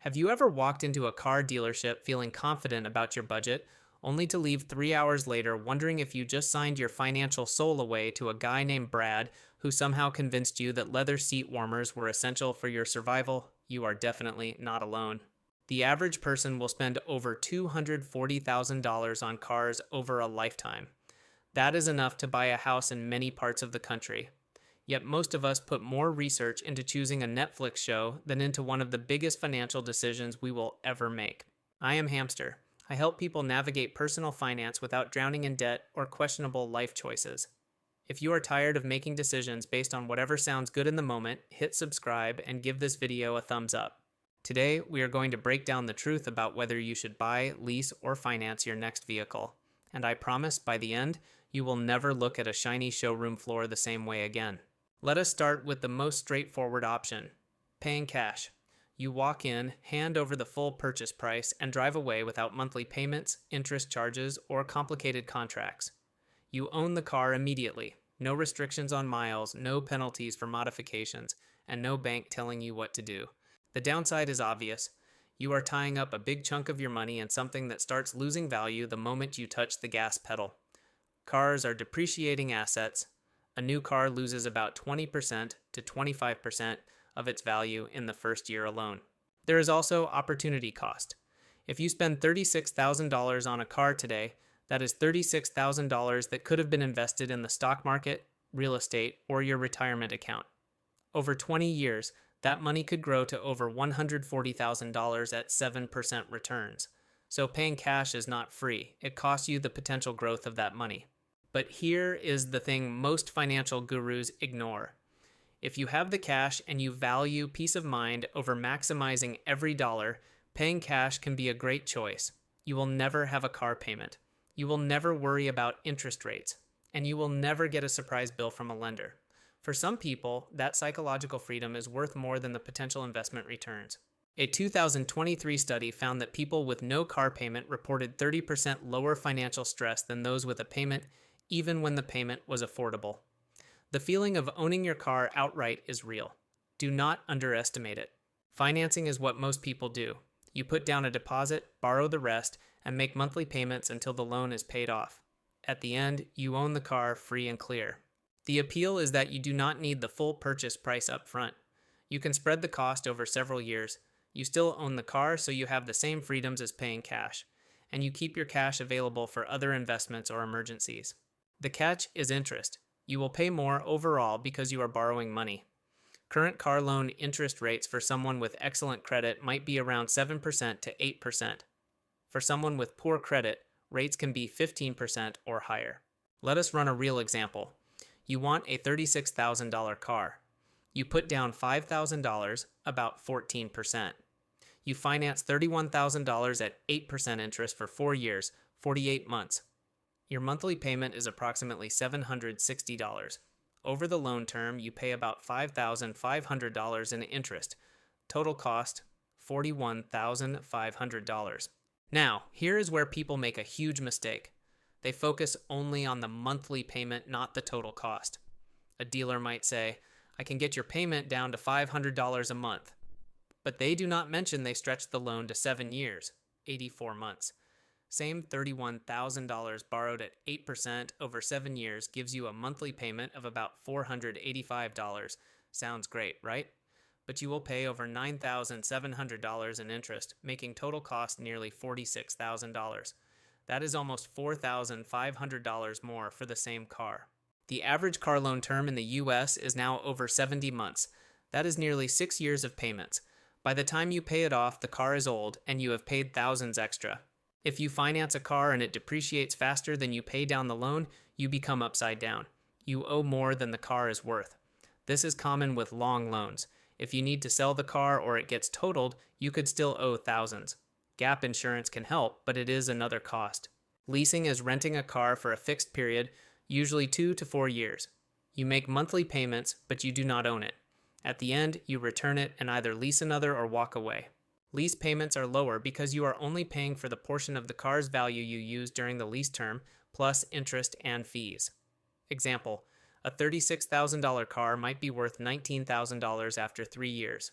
Have you ever walked into a car dealership feeling confident about your budget, only to leave 3 hours later wondering if you just signed your financial soul away to a guy named Brad who somehow convinced you that leather seat warmers were essential for your survival? You are definitely not alone. The average person will spend over $240,000 on cars over a lifetime. That is enough to buy a house in many parts of the country. Yet most of us put more research into choosing a Netflix show than into one of the biggest financial decisions we will ever make. I am Hamster. I help people navigate personal finance without drowning in debt or questionable life choices. If you are tired of making decisions based on whatever sounds good in the moment, hit subscribe and give this video a thumbs up. Today, we are going to break down the truth about whether you should buy, lease, or finance your next vehicle. And I promise by the end, you will never look at a shiny showroom floor the same way again. Let us start with the most straightforward option, paying cash. You walk in, hand over the full purchase price, and drive away without monthly payments, interest charges, or complicated contracts. You own the car immediately. No restrictions on miles, no penalties for modifications, and no bank telling you what to do. The downside is obvious. You are tying up a big chunk of your money in something that starts losing value the moment you touch the gas pedal. Cars are depreciating assets. A new car loses about 20% to 25% of its value in the first year alone. There is also opportunity cost. If you spend $36,000 on a car today, that is $36,000 that could have been invested in the stock market, real estate, or your retirement account. Over 20 years, that money could grow to over $140,000 at 7% returns. So paying cash is not free. It costs you the potential growth of that money. But here is the thing most financial gurus ignore. If you have the cash and you value peace of mind over maximizing every dollar, paying cash can be a great choice. You will never have a car payment. You will never worry about interest rates. And you will never get a surprise bill from a lender. For some people, that psychological freedom is worth more than the potential investment returns. A 2023 study found that people with no car payment reported 30% lower financial stress than those with a payment, even when the payment was affordable. The feeling of owning your car outright is real. Do not underestimate it. Financing is what most people do. You put down a deposit, borrow the rest, and make monthly payments until the loan is paid off. At the end, you own the car free and clear. The appeal is that you do not need the full purchase price up front. You can spread the cost over several years. You still own the car, so you have the same freedoms as paying cash. And you keep your cash available for other investments or emergencies. The catch is interest. You will pay more overall because you are borrowing money. Current car loan interest rates for someone with excellent credit might be around 7% to 8%. For someone with poor credit, rates can be 15% or higher. Let us run a real example. You want a $36,000 car. You put down $5,000, about 14%. You finance $31,000 at 8% interest for 4 years, 48 months. Your monthly payment is approximately $760. Over the loan term, you pay about $5,500 in interest. Total cost, $41,500. Now, here is where people make a huge mistake. They focus only on the monthly payment, not the total cost. A dealer might say, I can get your payment down to $500 a month. But they do not mention they stretched the loan to 7 years, 84 months. Same $31,000 borrowed at 8% over 7 years gives you a monthly payment of about $485. Sounds great, right? But you will pay over $9,700 in interest, making total cost nearly $46,000. That is almost $4,500 more for the same car. The average car loan term in the US is now over 70 months. That is nearly 6 years of payments. By the time you pay it off, the car is old and you have paid thousands extra. If you finance a car and it depreciates faster than you pay down the loan, you become upside down. You owe more than the car is worth. This is common with long loans. If you need to sell the car or it gets totaled, you could still owe thousands. Gap insurance can help, but it is another cost. Leasing is renting a car for a fixed period, usually 2 to 4 years. You make monthly payments, but you do not own it. At the end, you return it and either lease another or walk away. Lease payments are lower because you are only paying for the portion of the car's value you use during the lease term, plus interest and fees. Example, a $36,000 car might be worth $19,000 after 3 years.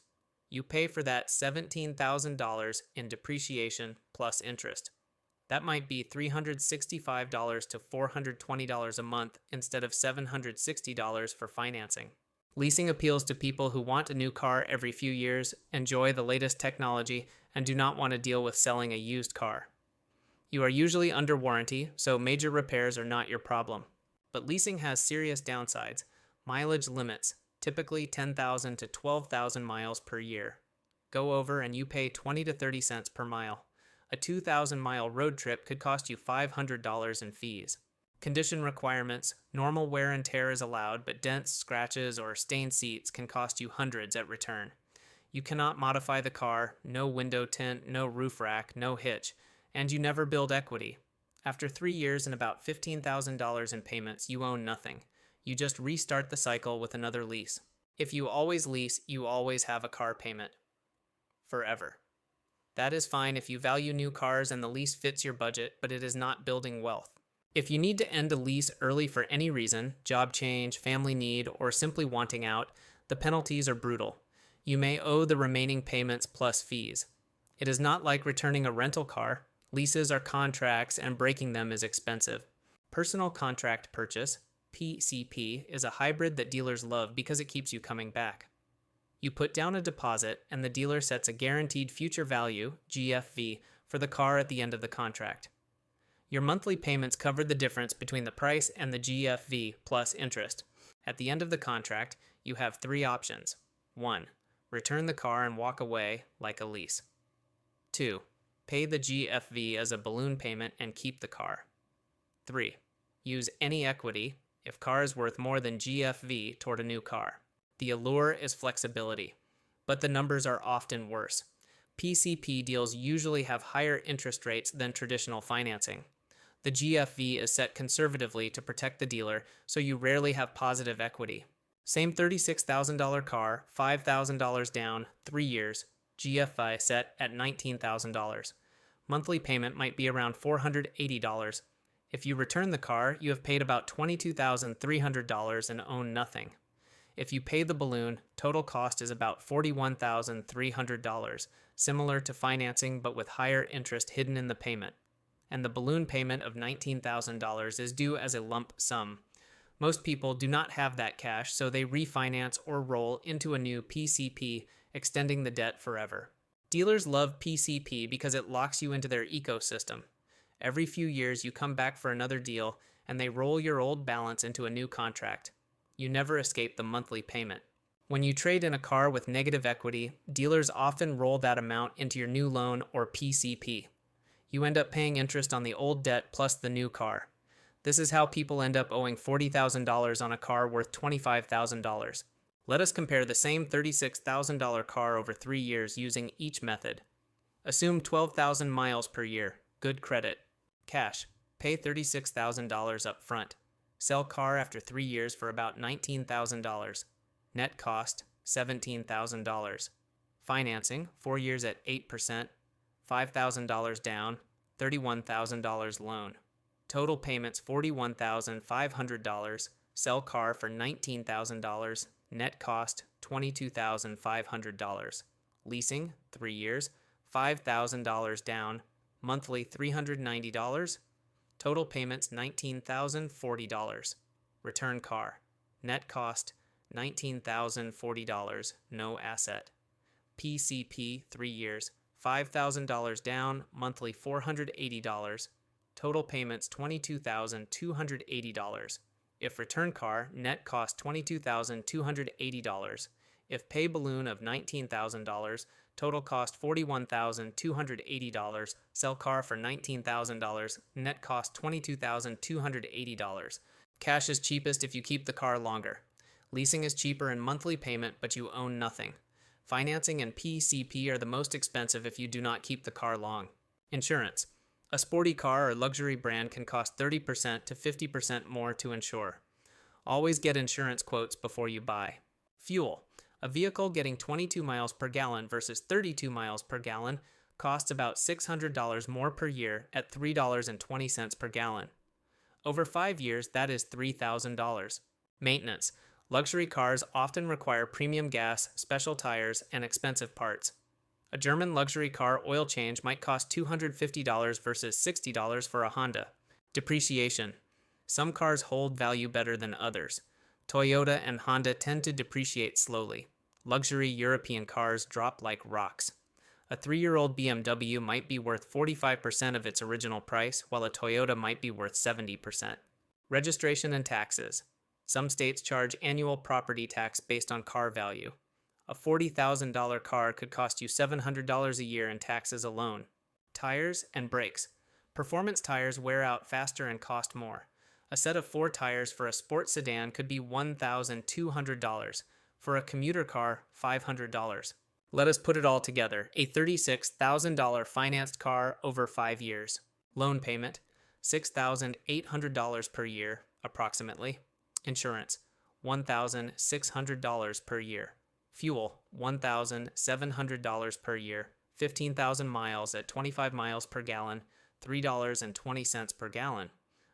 You pay for that $17,000 in depreciation plus interest. That might be $365 to $420 a month instead of $760 for financing. Leasing appeals to people who want a new car every few years, enjoy the latest technology, and do not want to deal with selling a used car. You are usually under warranty, so major repairs are not your problem. But leasing has serious downsides. Mileage limits, typically 10,000 to 12,000 miles per year. Go over and you pay 20 to 30 cents per mile. A 2,000-mile road trip could cost you $500 in fees. Condition requirements, normal wear and tear is allowed, but dents, scratches, or stained seats can cost you hundreds at return. You cannot modify the car, no window tint, no roof rack, no hitch, and you never build equity. After 3 years and about $15,000 in payments, you own nothing. You just restart the cycle with another lease. If you always lease, you always have a car payment. Forever. That is fine if you value new cars and the lease fits your budget, but it is not building wealth. If you need to end a lease early for any reason, job change, family need, or simply wanting out, the penalties are brutal. You may owe the remaining payments plus fees. It is not like returning a rental car. Leases are contracts and breaking them is expensive. Personal contract purchase, PCP, is a hybrid that dealers love because it keeps you coming back. You put down a deposit and the dealer sets a guaranteed future value, GFV, for the car at the end of the contract. Your monthly payments cover the difference between the price and the GFV plus interest. At the end of the contract, you have 3 options. 1. Return the car and walk away like a lease. 2. Pay the GFV as a balloon payment and keep the car. 3. Use any equity, if car is worth more than GFV, toward a new car. The allure is flexibility, but the numbers are often worse. PCP deals usually have higher interest rates than traditional financing. The GFV is set conservatively to protect the dealer, so you rarely have positive equity. Same $36,000 car, $5,000 down, 3 years, GFI set at $19,000. Monthly payment might be around $480. If you return the car, you have paid about $22,300 and own nothing. If you pay the balloon, total cost is about $41,300, similar to financing but with higher interest hidden in the payment. And the balloon payment of $19,000 is due as a lump sum. Most people do not have that cash, so they refinance or roll into a new PCP, extending the debt forever. Dealers love PCP because it locks you into their ecosystem. Every few years you come back for another deal, and they roll your old balance into a new contract. You never escape the monthly payment. When you trade in a car with negative equity, dealers often roll that amount into your new loan or PCP. You end up paying interest on the old debt plus the new car. This is how people end up owing $40,000 on a car worth $25,000. Let us compare the same $36,000 car over 3 years using each method. Assume 12,000 miles per year. Good credit. Cash. Pay $36,000 up front. Sell car after 3 years for about $19,000. Net cost, $17,000. Financing, 4 years at 8%, $5,000 down, $31,000 loan. Total payments $41,500. Sell car for $19,000. Net cost, $22,500. Leasing, 3 years, $5,000 down, monthly $390. Total payments $19,040. Return car. Net cost $19,040. No asset. PCP 3 years. $5,000 down, monthly $480. Total payments $22,280. If return car, net cost $22,280. If pay balloon of $19,000, total cost $41,280. Sell car for $19,000. Net cost $22,280. Cash is cheapest if you keep the car longer. Leasing is cheaper in monthly payment, but you own nothing. Financing and PCP are the most expensive if you do not keep the car long. Insurance. A sporty car or luxury brand can cost 30% to 50% more to insure. Always get insurance quotes before you buy. Fuel. A vehicle getting 22 miles per gallon versus 32 miles per gallon costs about $600 more per year at $3.20 per gallon. Over 5 years, that is $3,000. Maintenance. Luxury cars often require premium gas, special tires, and expensive parts. A German luxury car oil change might cost $250 versus $60 for a Honda. Depreciation. Some cars hold value better than others. Toyota and Honda tend to depreciate slowly. Luxury European cars drop like rocks. A 3-year-old BMW might be worth 45% of its original price, while a Toyota might be worth 70%. Registration and taxes. Some states charge annual property tax based on car value. A $40,000 car could cost you $700 a year in taxes alone. Tires and brakes. Performance tires wear out faster and cost more. A set of 4 tires for a sports sedan could be $1,200. For a commuter car, $500. Let us put it all together. A $36,000 financed car over 5 years. Loan payment, $6,800 per year, approximately. Insurance, $1,600 per year. Fuel, $1,700 per year. 15,000 miles at 25 miles per gallon, $3.20 per gallon.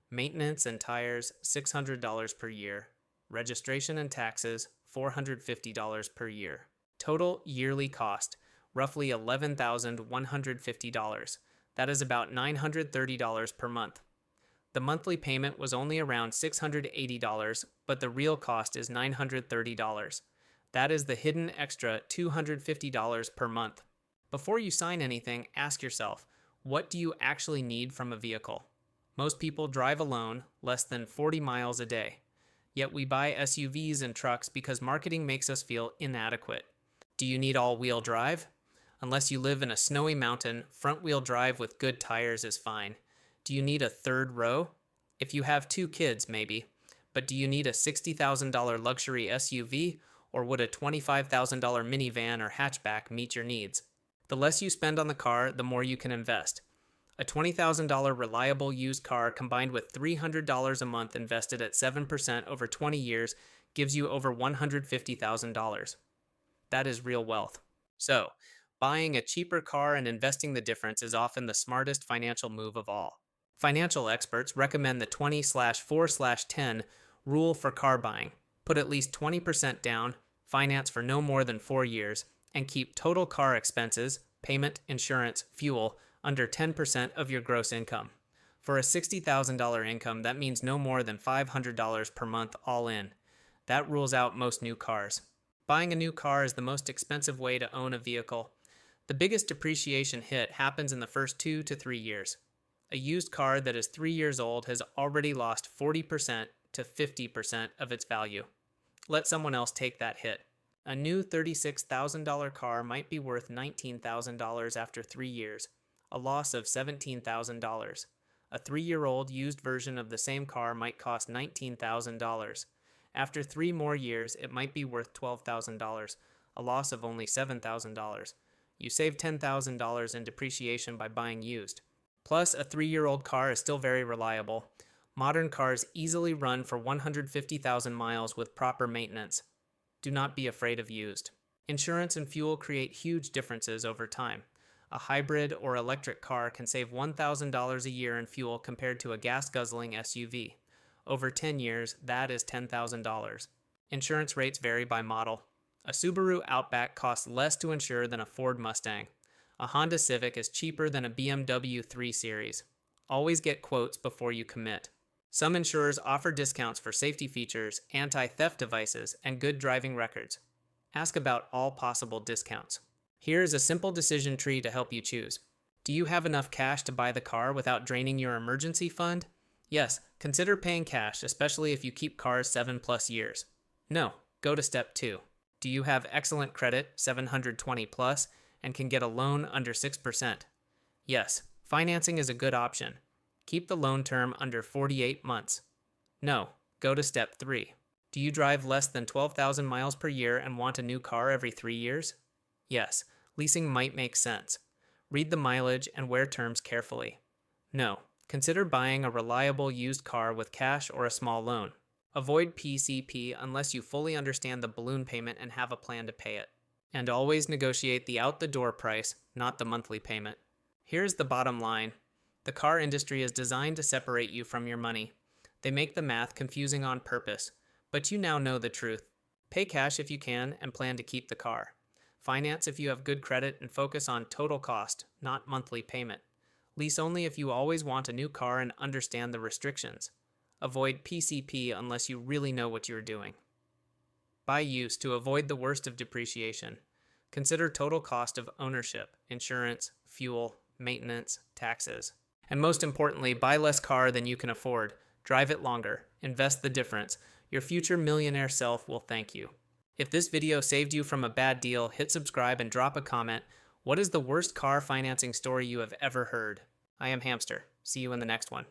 Maintenance and tires, $600 per year. Registration and taxes, $450 per year. Total yearly cost, roughly $11,150. That is about $930 per month. The monthly payment was only around $680, but the real cost is $930. That is the hidden extra $250 per month. Before you sign anything, ask yourself, what do you actually need from a vehicle? Most people drive alone, less than 40 miles a day. Yet we buy SUVs and trucks because marketing makes us feel inadequate. Do you need all-wheel drive? Unless you live in a snowy mountain, front-wheel drive with good tires is fine. Do you need a third row? If you have 2 kids, maybe. But do you need a $60,000 luxury SUV, or would a $25,000 minivan or hatchback meet your needs? The less you spend on the car, the more you can invest. A $20,000 reliable used car combined with $300 a month invested at 7% over 20 years gives you over $150,000. That is real wealth. So, buying a cheaper car and investing the difference is often the smartest financial move of all. Financial experts recommend the 20/4/10 rule for car buying. Put at least 20% down, finance for no more than 4 years, and keep total car expenses, payment, insurance, fuel, under 10% of your gross income. For a $60,000 income, that means no more than $500 per month all in. That rules out most new cars. Buying a new car is the most expensive way to own a vehicle. The biggest depreciation hit happens in the first 2 to 3 years. A used car that is 3 years old has already lost 40% to 50% of its value. Let someone else take that hit. A new $36,000 car might be worth $19,000 after 3 years, a loss of $17,000. A 3-year-old used version of the same car might cost $19,000. After 3 more years, it might be worth $12,000, a loss of only $7,000. You save $10,000 in depreciation by buying used. Plus, a 3-year-old car is still very reliable. Modern cars easily run for 150,000 miles with proper maintenance. Do not be afraid of used. Insurance and fuel create huge differences over time. A hybrid or electric car can save $1,000 a year in fuel compared to a gas-guzzling SUV. Over 10 years, that is $10,000. Insurance rates vary by model. A Subaru Outback costs less to insure than a Ford Mustang. A Honda Civic is cheaper than a BMW 3 Series. Always get quotes before you commit. Some insurers offer discounts for safety features, anti-theft devices, and good driving records. Ask about all possible discounts. Here is a simple decision tree to help you choose. Do you have enough cash to buy the car without draining your emergency fund? Yes, consider paying cash, especially if you keep cars 7+ years. No, go to step 2. Do you have excellent credit, 720+, and can get a loan under 6%? Yes, financing is a good option. Keep the loan term under 48 months. No, go to step 3. Do you drive less than 12,000 miles per year and want a new car every 3 years? Yes, leasing might make sense. Read the mileage and wear terms carefully. No, consider buying a reliable used car with cash or a small loan. Avoid PCP unless you fully understand the balloon payment and have a plan to pay it. And always negotiate the out-the-door price, not the monthly payment. Here's the bottom line. The car industry is designed to separate you from your money. They make the math confusing on purpose. But you now know the truth. Pay cash if you can and plan to keep the car. Finance if you have good credit and focus on total cost, not monthly payment. Lease only if you always want a new car and understand the restrictions. Avoid PCP unless you really know what you're doing. Buy used to avoid the worst of depreciation. Consider total cost of ownership, insurance, fuel, maintenance, taxes. And most importantly, buy less car than you can afford. Drive it longer. Invest the difference. Your future millionaire self will thank you. If this video saved you from a bad deal, hit subscribe and drop a comment. What is the worst car financing story you have ever heard? I am Hamster. See you in the next one.